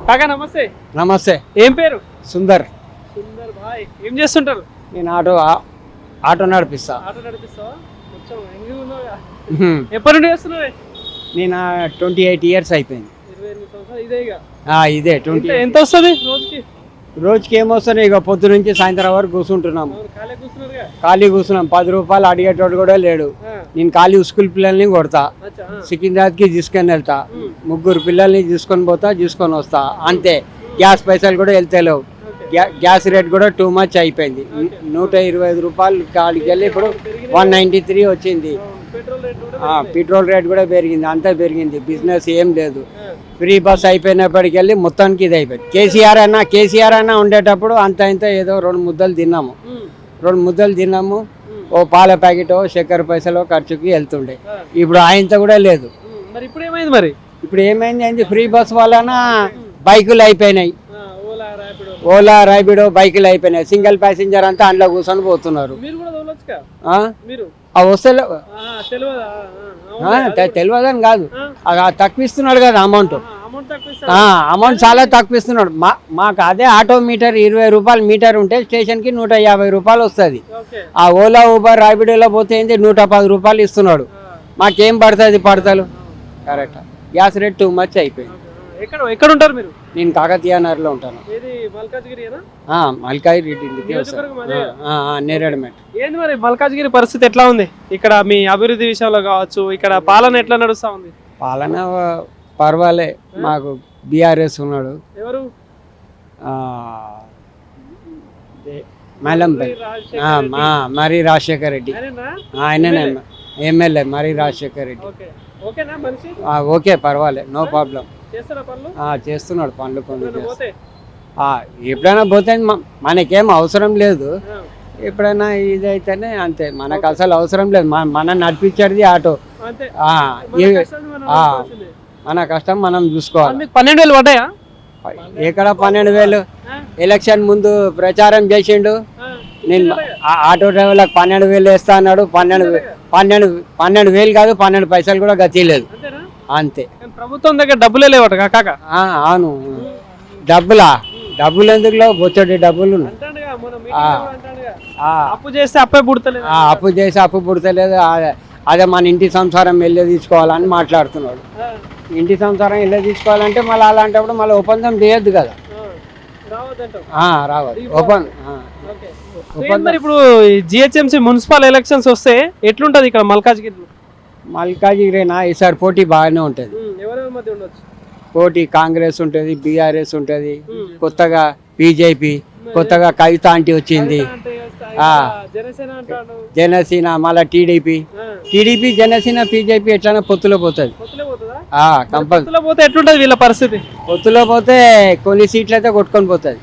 కాకా నమస్తే. నమస్తే. ఏం పేరు? సుందర్. సుందర్ భాయ్, ఏం చేస్తుంటారు? నేను ఆటో నడిపిస్తా. ఆటో నడిపిస్తావా? కొంచెం యంగ్ ఉన్నావుగా. ఎప్పటి నుండి చేస్తున్నావే? నేను 28 years అయిపోయింది. 28 సంవత్సరాలు ఇదేగా? ఇదే 20. ఎంత వస్తుంది రోజుకి? రోజుకి ఏమొస్తుంది, ఇక పొద్దు నుంచి సాయంత్రం వరకు కూర్చుంటున్నాము. ఖాళీ కూర్చున్నాం. 10 రూపాయలు అడిగేటోడు కూడా లేడు. నేను ఖాళీ స్కూల్ పిల్లల్ని కొడతా, సికింద్రాబాద్కి తీసుకొని వెళ్తా, 3 పిల్లల్ని తీసుకొని పోతా, తీసుకొని వస్తా, అంతే. గ్యాస్ పైసలు కూడా వెళ్తలేవు. గ్యాస్ రేట్ కూడా టూ మచ్ అయిపోయింది. 125 రూపాయలు కాడికి వెళ్ళి ఇప్పుడు 193 వచ్చింది. పెట్రోల్ రేట్ కూడా పెరిగింది, అంతా పెరిగింది. బిజినెస్ ఏం లేదు. ఫ్రీ బస్ అయిపోయినప్పటికి వెళ్ళి మొత్తానికి ఇది అయిపోయింది. కేసీఆర్ అన్న ఉండేటప్పుడు అంత ఇంత ఏదో 2 ముద్దలు తిన్నాము. 2 ముద్దలు తిన్నాము. ఓ పాల ప్యాకెట్, చక్కెర పైసలు ఖర్చుకి వెళ్తుండే. ఇప్పుడు ఆయనతో కూడా లేదు. ఇప్పుడు ఏమైంది, ఫ్రీ బస్ వలన బైకులు అయిపోయినాయి. ఓలా ర్యాపిడో బైకులు అయిపోయినాయి. సింగిల్ ప్యాసింజర్ అంతా అందులో కూర్చొని పోతున్నారు. తెలియదని కాదు, తక్కువ ఇస్తున్నాడు కదా అమౌంట్. అమౌంట్ చాలా తక్కువ ఇస్తున్నాడు. మాకు అదే ఆటో మీటర్ 20 రూపాయలు మీటర్ ఉంటే స్టేషన్కి 150 రూపాయలు వస్తుంది. ఆ ఓలా ఊబర్ ర్యాపిడోలో పోతే ఏంటి 110 రూపాయలు ఇస్తున్నాడు. మాకేం పడుతుంది పడతలు. Correct. Gas rate too much అయిపోయింది. ఎక్కడ ఉంటారు మీరు? నేను కాకతీయ నగర్లో ఉంటాను. మల్కాజ్గిరి నేరేడుమెట్. ఏంది మరి మల్కాజ్గిరి పరిస్థితి ఎట్లా ఉంది? ఇక్కడ మీ అభివృద్ధి విషయంలో కావచ్చు, ఇక్కడ పాలన ఎట్లా నడుస్తా ఉంది? పాలన పర్వాలే. మాకు బీఆర్ఎస్ ఉన్నాడు. ఎవరు? మరి రాజశేఖర్ రెడ్డి, ఆయననే ఎమ్మెల్యే. మరి రాజశేఖర్ రెడ్డి ఓకే, పర్వాలే, నో ప్రాబ్లం. చేస్తున్నాడు పనులు కొన్ని. ఎప్పుడైనా పోతే మనకేం అవసరం లేదు. ఎప్పుడైనా ఇదైతేనే అంతే. మనకు అసలు అవసరం లేదు. మనం నడిపించేది ఆటో. మన కష్టం మనం చూసుకోవాలి. 12,000 పడ్డాయా? ఎక్కడ 12,000? ఎలక్షన్ ముందు ప్రచారం చేసిండు. నేను ఆటో డ్రైవర్లకు 12,000 వేస్తా అన్నాడు. 12,000 కాదు, 12 పైసలు కూడా గతిలేదు. అంతే. ప్రభుత్వం దగ్గర డబ్బులే లేవట కాక? అవును. డబ్బులు ఎందుకులో బొచ్చడి డబ్బులు. అప్పు చేస్తే అప్పే పుడతలేదు. అప్పు చేసి అప్పు పుడతలేదు. అదే మన ఇంటి సంసారం వెళ్ళే తీసుకోవాలని మాట్లాడుతున్నాడు. ఇంటి సంసారం వెళ్ళే తీసుకోవాలంటే మళ్ళీ అలాంటప్పుడు మళ్ళీ ఒప్పందం చేయొద్దు కదా. రావద్దు మరి. ఇప్పుడు జిహెచ్ఎంసీ మున్సిపల్ ఎలక్షన్స్ వస్తే ఎట్లుంటది ఇక్కడ మల్కాజ్గిరి? మల్కాజ్గిరినా ఈసారి పోటీ బాగానే ఉంటుంది. పోటీ కాంగ్రెస్ ఉంటుంది, బీఆర్ఎస్ ఉంటుంది, కొత్తగా బీజేపీ, కొత్తగా కవిత ఆంటీ వచ్చింది, జనసేన, మళ్ళీ టీడీపీ, జనసేన, బీజేపీ ఎట్లా పొత్తులో పోతుంది. ఎట్లుంటది వీళ్ళ పరిస్థితి? పొత్తులో పోతే కొన్ని సీట్లు అయితే కొట్టుకొని పోతుంది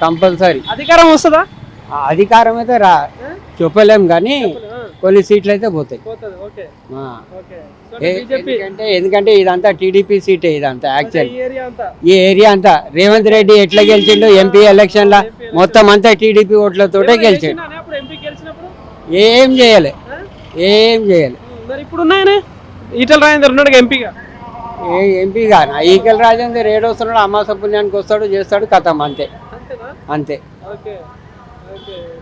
కంపల్సరీ. అధికారం వస్తుందా? అధికారం అయితే చెప్పలేం కానీ కొన్ని సీట్లు అయితే పోతాయి. ఎందుకంటే ఇదంతా టీడీపీ సీటే. ఇదంతా యాక్చువల్ ఈ ఏరియా అంతా రేవంత్ రెడ్డి ఎట్లా గెలిచిండు ఎంపీ ఎలక్షన్ లా, మొత్తం అంతా టీడీపీ ఓట్లతోటే గెలిచిండు. ఏం చేయలే. ఈటల రాజేందర్ ఉన్నాడు ఎంపీగా. ఈటల రాజేందర్ ఏడొస్తున్నాడు, అమాస పుణ్యానికి వస్తాడు, చేస్తాడు, కథం, అంతే.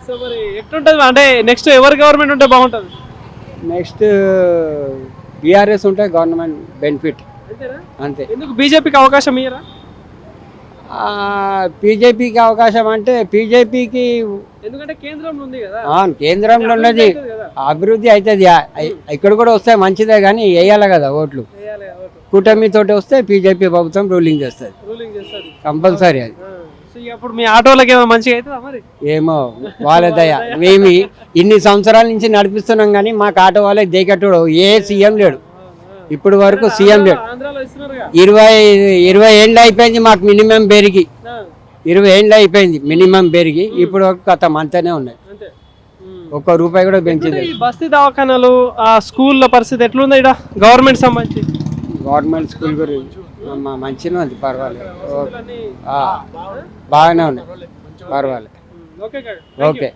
సో మరి ఎట్లుంటది అంటే నెక్స్ట్ ఎవరు గవర్నమెంట్ ఉంటే బాగుంటుంది? నెక్స్ట్ బీఆర్ఎస్ ఉంటే గవర్నమెంట్ బెనిఫిట్, అంతే. ఎందుకు బీజేపీకి అవకాశం ఇయ్యరా? బీజేపీకి అవకాశం అంటే బీజేపీకి ఎందుకంటే కేంద్రంలో ఉంది కదా. కేంద్రంలో ఉన్నది అభివృద్ధి అవుతుంది. ఇక్కడ కూడా వస్తే మంచిదే కానీ వేయాలి కదా ఓట్లు. కూటమితోటి వస్తే బీజేపీ ప్రభుత్వం రూలింగ్ చేస్తుంది కంపల్సరీ. అది అప్పుడు మీ ఆటోలకి ఏమో మంచిగా అవుతుందా మరి? ఏమో వాళ్ళ దయ. మేము ఇన్ని సంవత్సరాల నుంచి నడిపిస్తున్నాం కానీ మాకు ఆటో వాళ్ళకి దిగట్టుడు ఏ సీఎం లేడు ఇప్పుడు వరకు. సీఎం లేడు. 20 ఏళ్ళు అయిపోయింది మాకు మినిమం పెరిగి. 20 ఏళ్ళు అయిపోయింది మినిమం పెరిగి. ఇప్పుడు వరకు కథ అంతనే ఉన్నాయి. ₹1 కూడా పెంచింది. బస్తీ దవాఖానాలు, ఆ స్కూళ్ళ పరిస్థితి ఎట్లుంది ఇక్కడ గవర్నమెంట్ సంబంధించి? గవర్నమెంట్ స్కూల్ గురించి మంచిగా ఉంది, పర్వాలేదు, బాగానే ఉన్నాయి, పర్వాలేదు. ఓకే.